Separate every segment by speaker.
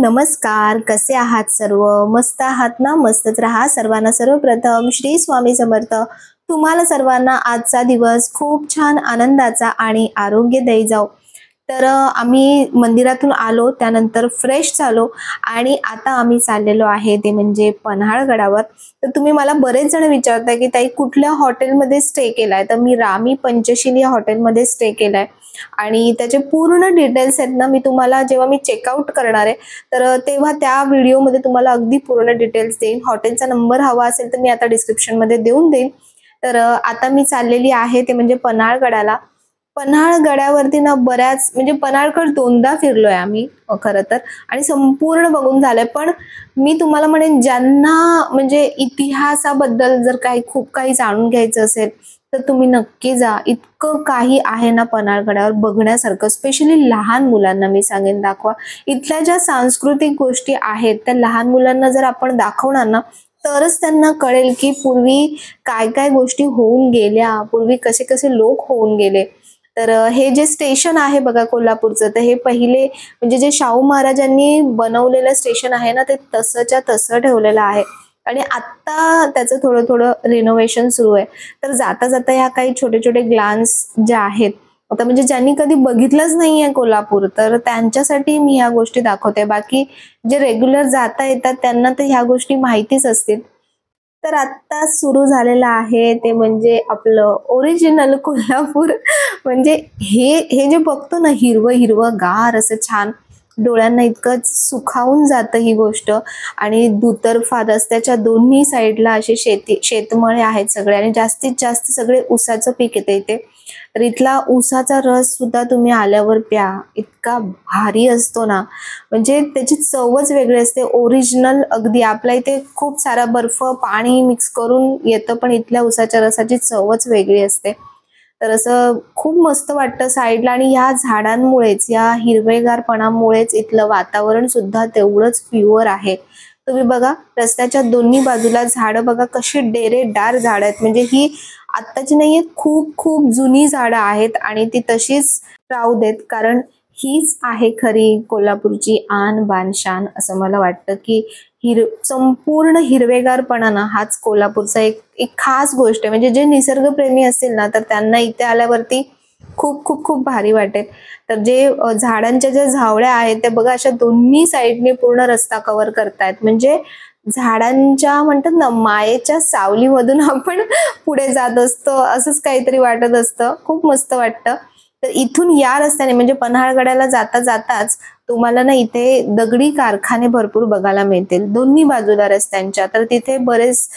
Speaker 1: नमस्कार. कसे आहात सर्व? मस्त आहात ना? मस्तच राहा. सर्वांना सर्वप्रथम श्री स्वामी समर्थ. तुम्हाला सर्वांना आजचा दिवस खूप छान आनंदाचा आणि आरोग्यदायी जाओ. तर आम्ही मंदिरातून आलो, त्यानंतर फ्रेश झालो आणि आता आम्ही चाललेलो आहे ते म्हणजे पन्हाळगडावर. तर तुम्ही मला बरेच जण विचारताय की ताई कुठल्या हॉटेलमध्ये स्टे केलाय? तर मी रामी पंचशील या हॉटेलमध्ये स्टे केलाय आणि त्याचे पूर्ण डिटेल्स आहेत ना, मी तुम्हाला जेव्हा मी चेकआउट करणार आहे तर तेव्हा त्या व्हिडिओमध्ये तुम्हाला अगदी पूर्ण डिटेल्स देईन. हॉटेलचा नंबर हवा असेल तर मी आता डिस्क्रिप्शनमध्ये देऊन देईन. तर आता मी चाललेली आहे ते म्हणजे पन्हाळगडाला. पन्हाळगडावरती ना बऱ्याच म्हणजे पन्हाळगड दोनदा फिरलोय आम्ही खरं तर आणि संपूर्ण बघून झालंय. पण मी तुम्हाला म्हणेन ज्यांना म्हणजे इतिहासाबद्दल जर खूप काही जाणून घ्यायचं असेल तर तुम्ही नक्की जा. इतकं काही आहे ना पन्हाळगडावर बघण्यासारखं. स्पेशली लहान मुलांना मी सांगेन दाखवा. इथल्या ज्या सांस्कृतिक गोष्टी आहेत त्या लहान मुलांना जर आपण दाखवणार ना तरच त्यांना कळेल की पूर्वी काय काय गोष्टी होऊन गेल्या, पूर्वी कसे कसे लोक होऊन गेले. तर हे जे स्टेशन आहे बघा कोल्हापूरचं, तर हे पहिले म्हणजे जे शाहू महाराजांनी बनवलेलं स्टेशन आहे ना ते तसंच्या तसं ठेवलेलं आहे आणि आता त्याचं थोडं थोडं रिनोव्हेशन सुरू आहे. तर जाता जाता ह्या काही छोटे छोटे ग्लान्स ज्या आहेत, आता म्हणजे ज्यांनी कधी बघितलंच नाहीये कोल्हापूर तर त्यांच्यासाठी मी ह्या गोष्टी दाखवते. बाकी जे रेग्युलर जाता येतात त्यांना तर ह्या गोष्टी माहितीच असतील. तर आत्ता सुरू झालेलं आहे ते म्हणजे आपलं ओरिजिनल कोल्हापूर. म्हणजे हे हे जे बघतो ना हिरवं हिरवं गार असं छान डोळ्यांना इतकं सुखावून जातं ही गोष्ट. आणि दुतर्फा रस्त्याच्या दोन्ही साईडला असे शेतमळे आहेत सगळे आणि जास्तीत जास्त सगळे ऊसाचं पीक येते इथे. तर इथला ऊसाचा रस सुद्धा तुम्ही आल्यावर प्या, इतका भारी असतो ना. म्हणजे त्याची चवच वेगळी असते. ओरिजिनल अगदी आपल्या इथे खूप सारा बर्फ पाणी मिक्स करून येतं पण इथल्या ऊसाच्या रसाची चवच वेगळी असते. तर असं खूप मस्त वाटतं साईडला आणि ह्या झाडांमुळेच या हिरवेगारपणामुळेच इथलं वातावरण सुद्धा तेवढंच प्युअर आहे. तुम्ही बघा रस्त्याच्या दोन्ही बाजूला झाडं बघा कशी डेरेदार झाडं आहेत. म्हणजे ही आत्ताची नाहीये, खूप खूप जुनी झाडं आहेत आणि ती तशीच राहू देत. कारण हीच आहे खरी कोल्हापूरची आन बान शान असं मला वाटतं की संपूर्ण हिरवेगारपणा ना हाच कोल्हापूरचा एक एक खास गोष्ट आहे. म्हणजे जे निसर्गप्रेमी असतील ना तर त्यांना इथे आल्यावरती खूप खूप खूप भारी वाटेल. तर जे झाडांच्या ज्या झावळ्या आहेत त्या बघा अशा दोन्ही साईडने पूर्ण रस्ता कव्हर करतायत. म्हणजे झाडांच्या म्हणतात ना मायेच्या सावलीमधून आपण पुढे जात असतो असंच काहीतरी वाटत असतं. खूप मस्त वाटतं. तर इथून या रस्त्याने म्हणजे पन्हाळगडाला जाता जाताच तुम्हाला ना इथे दगडी कारखाने भरपूर बघायला मिळतील दोन्ही बाजूला रस्त्यांच्या. तर तिथे बरेच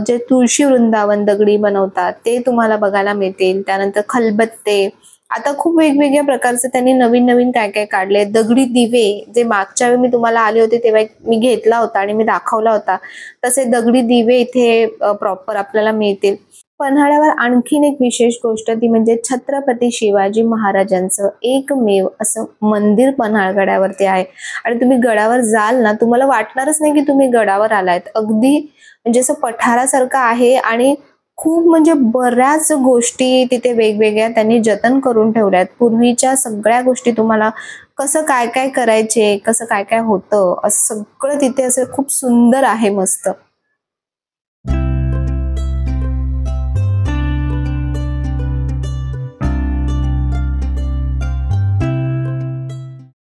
Speaker 1: जे तुळशी वृंदावन दगडी बनवतात ते तुम्हाला बघायला मिळतील. त्यानंतर खलबत्ते, आता खूप वेगवेगळ्या प्रकारचे त्यांनी नवीन नवीन काय काय काढले. दगडी दिवे जे मागच्या वेळी मी तुम्हाला आले होते तेव्हा मी घेतला होता आणि मी दाखवला होता, तसे दगडी दिवे इथे प्रॉपर आपल्याला मिळतील. पन्हाळ्यावर आणखीन एक विशेष गोष्ट ती म्हणजे छत्रपती शिवाजी महाराजांचं एकमेव असं मंदिर पन्हाळगडावरती आहे. आणि तुम्ही गडावर जाल ना तुम्हाला वाटणारच नाही की तुम्ही गडावर आलायत. अगदी म्हणजे असं पठारासारखं आहे आणि खूप म्हणजे बऱ्याच गोष्टी तिथे वेगवेगळ्या त्यांनी जतन करून ठेवल्यात. पूर्वीच्या सगळ्या गोष्टी तुम्हाला कसं काय काय करायचे, कसं काय काय होतं असं सगळं तिथे असं खूप सुंदर आहे मस्त.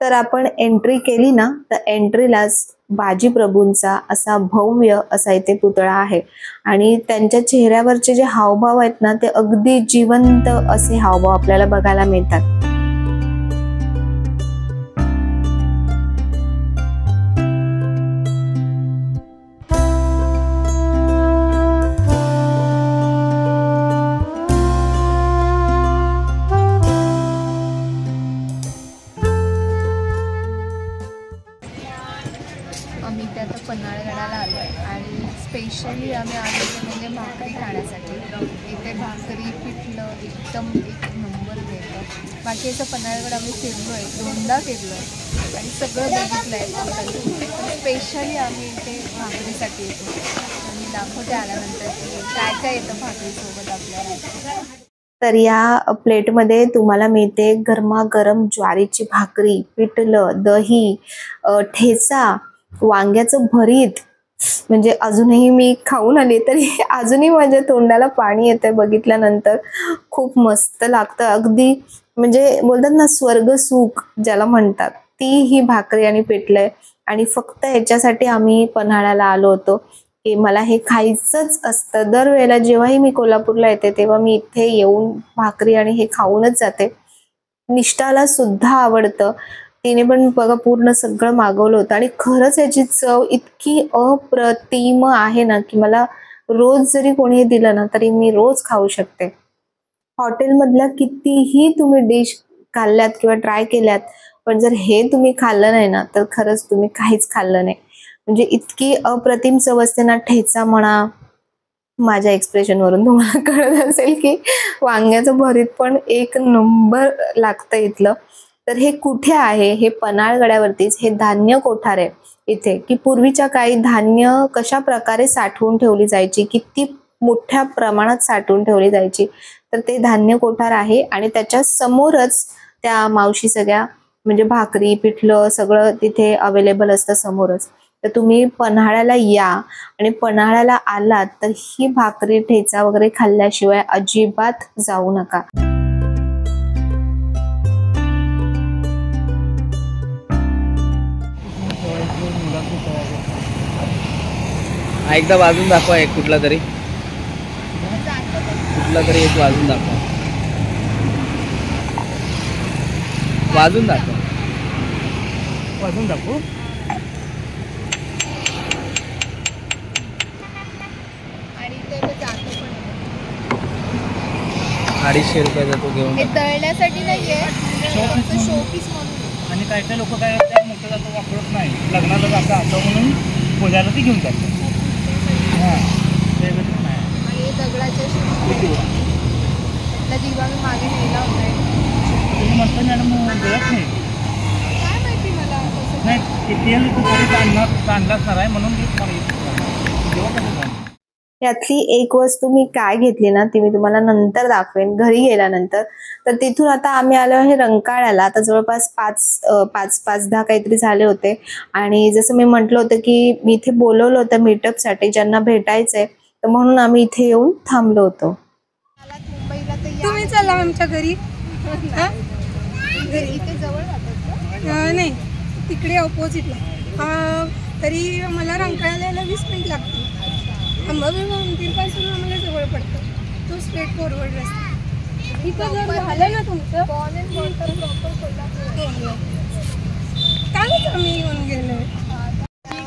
Speaker 1: तर आपण एंट्री केली ना तर एंट्रीलाच बाजी प्रभूंचा असा भव्य असा इथे पुतळा आहे आणि त्यांच्या चेहऱ्यावरचे जे हावभाव आहेत ना ते अगदी जिवंत असे हावभाव आपल्याला बघायला मिळतात.
Speaker 2: आम्ही इथे आता पन्हाळगडाला आलो आहे आणि स्पेशली आम्ही आलो म्हणजे भाकरी खाण्यासाठी. इथे भाकरी पिठलं एकदम एक नंबर मिळतं. बाकी याचं पन्हाळगड आम्ही फिरलो आहे, दोनदा फिरलो आहे आणि सगळं बघितलं आहे टोटल. स्पेशली आम्ही इथे भाकरीसाठी येतो. मी दाखवते आल्यानंतर की काय काय येतं भाकरीसोबत आपल्याला.
Speaker 1: तर या प्लेटमध्ये तुम्हाला मिळते गरमागरम ज्वारीची भाकरी, पिठलं, दही, ठेचा, वांग्याचं भरीत. म्हणजे अजूनही मी खाऊन आले तरी अजूनही माझ्या तोंडाला पाणी येतंय बघितल्यानंतर. खूप मस्त लागतं अगदी, म्हणजे बोलतात ना स्वर्ग सुख ज्याला म्हणतात, ती ही भाकरी आणि पिठलं. आणि फक्त ह्याच्यासाठी आम्ही पन्हाळ्याला आलो होतो की मला हे खायचंच असतं. दरवेळेला जेव्हाही मी कोल्हापूरला येते तेव्हा मी इथे येऊन भाकरी आणि हे खाऊनच जाते. निष्ठाला सुद्धा आवडतं. तिने पण बघा पूर्ण सगळं मागवलं होतं आणि खरंच याची चव इतकी अप्रतिम आहे ना की मला रोज जरी कोणी दिलं ना तरी मी रोज खाऊ शकते. हॉटेलमधल्या कितीही तुम्ही डिश खाल्ल्यात किंवा ट्राय केल्यात, पण जर हे तुम्ही खाल्लं नाही ना तर खरंच तुम्ही काहीच खाल्लं नाही. म्हणजे इतकी अप्रतिम चव असते ना. ठेचा म्हणा, माझ्या एक्सप्रेशनवरून तुम्हाला कळत असेल की वांग्याचं भरीत पण एक नंबर लागतं इथलं. तर हे कुठे आहे? हे पन्हाळगडावरतीच. हे धान्य कोठार आहे इथे, की पूर्वीच्या काळी धान्य कशा प्रकारे साठवून ठेवली जायची, किती मोठ्या प्रमाणात साठवून ठेवली जायची. तर ते धान्य कोठार आहे आणि त्याच्या समोरच त्या मावशी सगळ्या, म्हणजे भाकरी, पिठलं सगळं तिथे अवेलेबल असतं समोरच. तर तुम्ही पन्हाळ्याला या आणि पन्हाळ्याला आलात तर ही भाकरी, ठेचा वगैरे खाल्ल्याशिवाय अजिबात जाऊ नका.
Speaker 3: एकदा वाजून दाखवा, एक कुठला तरी एक वाजून दाखवा. वाजून दाखवा.
Speaker 4: वाजून दाखवू.
Speaker 2: आणि ते जातो पण
Speaker 3: 250 रुपयाचा तो घेऊन
Speaker 2: हे तळण्यासाठी नाहीये, फक्त शोपीस म्हणून.
Speaker 4: आणि काही काही लोक काय करतात, मोठं जातं वापरत नाही, लग्नाला जातं असं म्हणून पूजाला ते घेऊन जातात. हां, ते नाही.
Speaker 2: आणि हे दगडाच्या आपला दिवा मी मागे नेला होता.
Speaker 4: तुम्ही म्हणता मॅडम गळत नाही.
Speaker 2: काय माहिती मला कसं
Speaker 4: नाही, ते तेल तू घरी आणलाच नाही म्हणून मी जेव्हा कसं झालं.
Speaker 1: यातली एक वस्तू मी काय घेतली ना ती मी तुम्हाला नंतर दाखवेन घरी गेल्यानंतर. तर तिथून आता आम्ही आलो आहे रंकाळ्याला. आता जवळपास 5-10 काहीतरी झाले होते. आणि जसं मी म्हटलं होतं की मी इथे बोलवलं होतं मीटअपसाठी, ज्यांना भेटायचंय, तर म्हणून आम्ही इथे येऊन थांबलो होतो.
Speaker 2: मुंबईला तर या
Speaker 5: तुम्ही चला आमच्या घरी.
Speaker 2: इथे जवळ जातात का?
Speaker 5: नाही, तिकडे ऑपोजिटला. तरी मला रंकाळ्याला यायला 20 मिनिट लागतील. अंबाबाई मंदिरपासून आम्हाला जवळ पडतं. तो स्ट्रेट फॉरवर्ड रस्ता. इथं जर झालं ना तुमचं
Speaker 2: बॉर्न अँड प्रॉपर कोल्हापूर.
Speaker 5: कालच आम्ही येऊन गेलो.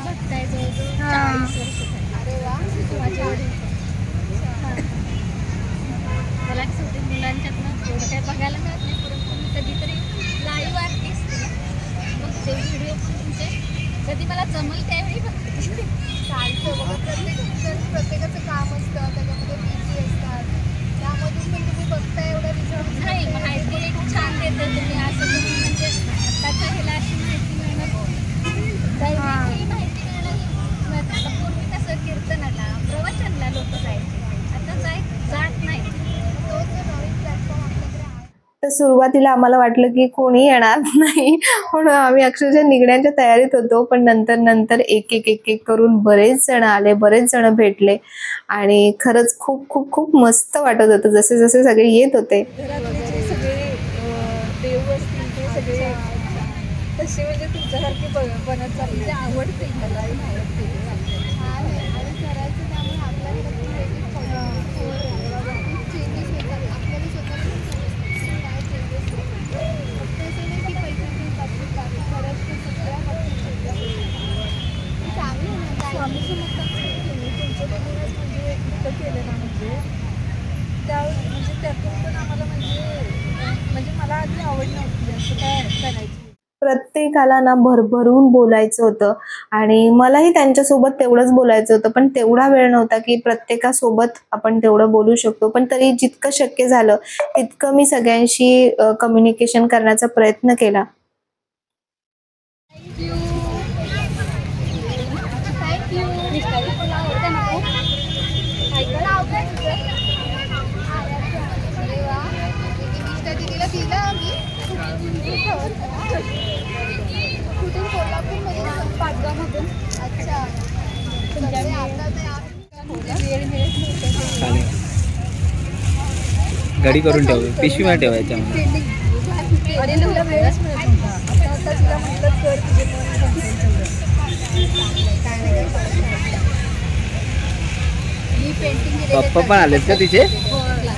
Speaker 2: बघताय जवळजवळ 40 वर्ष झाली. अरे वा, माझ्या वडील
Speaker 6: मला कसं होते मुलांच्यातनं एवढं काही बघायला मिळत नाही, परंतु मी कधीतरी लाईव्ह आर्टिस्ट बघते व्हिडिओ पण तुमचे, कधी मला जमल त्यावेळी बघते.
Speaker 2: चालतं बघा. प्रत्येकाचं काम असतं, त्याच्यामध्ये बिझी असतात, त्यामधून पण तुम्ही बघताय एवढा रिझल्ट
Speaker 6: नाही, माहिती एक छान देते तुम्ही. असं तुम्ही म्हणजे आत्ताच्या ह्याला अशी माहिती मिळणं, दैनिक माहिती मिळणं. आता पूर्वी कसं कीर्तनाला, प्रवचनला लोक जायचे, आता जात नाही.
Speaker 2: तो जो नवीन प्लॅटफॉर्म आपल्याकडे आहे.
Speaker 1: तर सुरुवातीला आम्हाला वाटलं की कोणी येणार नाही, म्हणून आम्ही अक्षरशः निघण्याच्या तयारीत होतो. पण नंतर एक करून बरेच जण आले, बरेच जण भेटले आणि खरंच खूप खूप खूप मस्त वाटत होतं जसे जसे सगळे येत होते.
Speaker 5: घरातले जे सगळे देव असतील ते सगळे तसे म्हणजे तुमच्यासारखे बनत चालले.
Speaker 2: आवडते मला, आवडते. छान आहे आणि करायचं त्यामुळे आपल्याकडे खूप चेंजेस होतात. आपल्याला स्वतःला काय चेंजेस होतात. फक्त असं नाही की पैशाच्या बाबतीत बाकी खरंच ते सगळ्या बाबतीत चांगलं ना. स्वामीचं मत तुमच्या बघूनच म्हणजे इतकं केलं ना, म्हणजे म्हणजे त्यातून पण आम्हाला म्हणजे मला आधी आवड नव्हती असं काय करायची.
Speaker 1: प्रत्येकाला ना भरभरून बोलायचं होतं आणि मलाही त्यांच्यासोबत तेवढंच बोलायचं होतं, पण तेवढा वेळ नव्हता की प्रत्येकासोबत आपण तेवढं बोलू शकतो. पण तरी जितकं शक्य झालं तितकं मी सगळ्यांशी कम्युनिकेशन करण्याचा प्रयत्न केला.
Speaker 2: अरे वा.
Speaker 3: घडी करून ठेव, पिशवीमध्ये ठेवायच्या मला.
Speaker 2: अरे तुला वेळच मिळत नव्हता. आता तिला म्हटलं कर तुझे मन संपेल तेवढं. मी पेंटिंग
Speaker 3: पप्पा पण आलेत का तिचे?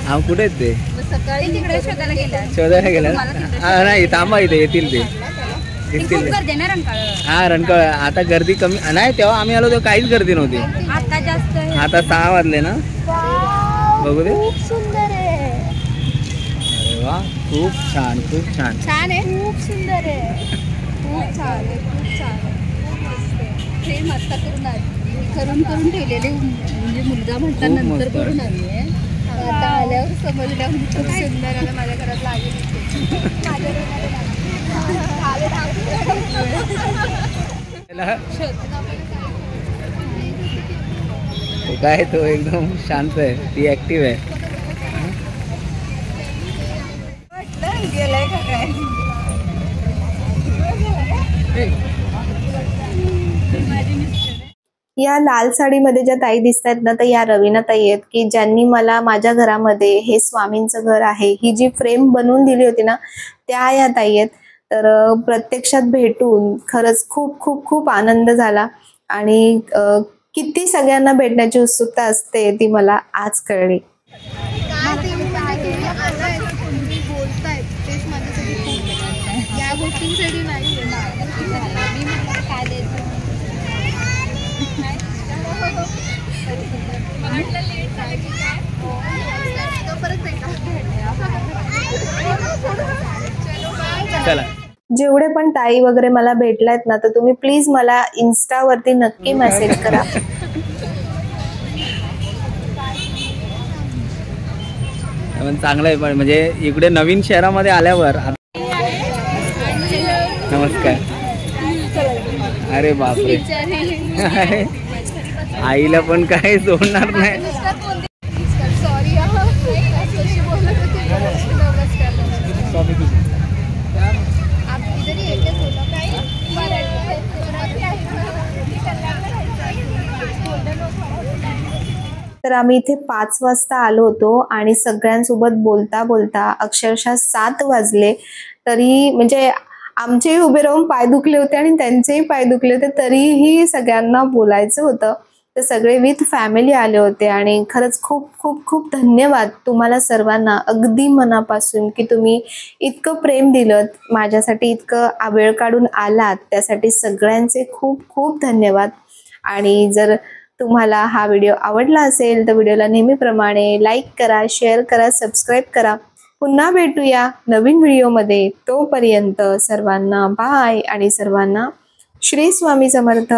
Speaker 3: हा कुठे आहेत ते?
Speaker 2: सकाळी तिकडे शोधायला गेला.
Speaker 3: शोधायला गेला? हा नाही, थांबा इथे येतील ते. दिसतील ते. हा रणकाळ आता गर्दी कमी नाही, तेव्हा आम्ही आलो तेव्हा काहीच गर्दी नव्हती.
Speaker 2: आता जास्त आहे.
Speaker 3: आता 6 वाजले ना. बघू दे.
Speaker 2: खूप सुंदर आहे.
Speaker 3: अरे वा, खूप छान खूप छान.
Speaker 2: छान आहे. खूप सुंदर आहे. खूप छान आहे. खूप छान आहे. खूप मस्त आहे. फ्रेम आत्ता करून ठेवलेले म्हणजे मुलगा म्हटला
Speaker 3: खूप
Speaker 2: नंतर
Speaker 3: मस्त.
Speaker 2: करून आली आहे. आता आल्यावर समजलं म्हणजे खूप सुंदर आलं. माझ्या घरात लागेल. माझ्या घरात
Speaker 3: तो काय तो एकदम शांत आहे, ती ऍक्टिव्ह आहे.
Speaker 2: गेलाय का काय?
Speaker 1: या लाल साडीमध्ये ज्या ताई दिसत आहेत ना, तर या रवीना ताई आहेत की ज्यांनी मला माझ्या घरामध्ये हे स्वामींचं घर आहे ही जी फ्रेम बनवून दिली होती ना, त्या या ताई आहेत. तर प्रत्यक्षात भेटून खरंच खूप खूप खूप आनंद झाला आणि किती सगळ्यांना भेटण्याची उत्सुकता असते ती मला आज कळली.
Speaker 2: बोलतायत तेच माझ्यासाठी खूप या गोष्टींसाठी नाही मी म्हटलं काय द्यायचं
Speaker 3: चला.
Speaker 1: जेवढे पण ताई वगैरे मला भेटलायत ना, तर तुम्ही प्लीज मला इन्स्टावरती नक्की मेसेज करा.
Speaker 3: पण चांगलं आहे, पण म्हणजे इकडे नवीन शहरामध्ये आल्यावर. नमस्कार. अरे बापरे, आईला पण काही सोडणार नाही.
Speaker 2: सॉरी आप इधर ही एक बोला काय
Speaker 1: तर आम्ही इथे 5 वाजता आलो होतो आणि सगळ्यांसोबत बोलता बोलता अक्षरशः 7 वाजले. तरी म्हणजे आमचेही उभे राहून पाय दुखले होते आणि त्यांचेही पाय दुखले होते, तरीही सगळ्यांना बोलायचं होतं. तर सगळे विथ फॅमिली आले होते आणि खरंच खूप खूप खूप धन्यवाद तुम्हाला सर्वांना अगदी मनापासून की तुम्ही इतकं प्रेम दिलं माझ्यासाठी, इतकं वेळ काढून आलात, त्यासाठी सगळ्यांचे खूप खूप धन्यवाद. आणि जर तुम्हाला हा व्हिडिओ आवडला असेल तर व्हिडिओला नेहमीप्रमाणे लाईक करा, शेअर करा, सबस्क्राईब करा. पुन्हा भेटूया नवीन व्हिडिओमध्ये. तोपर्यंत सर्वांना बाय आणि सर्वांना श्री स्वामी समर्थ.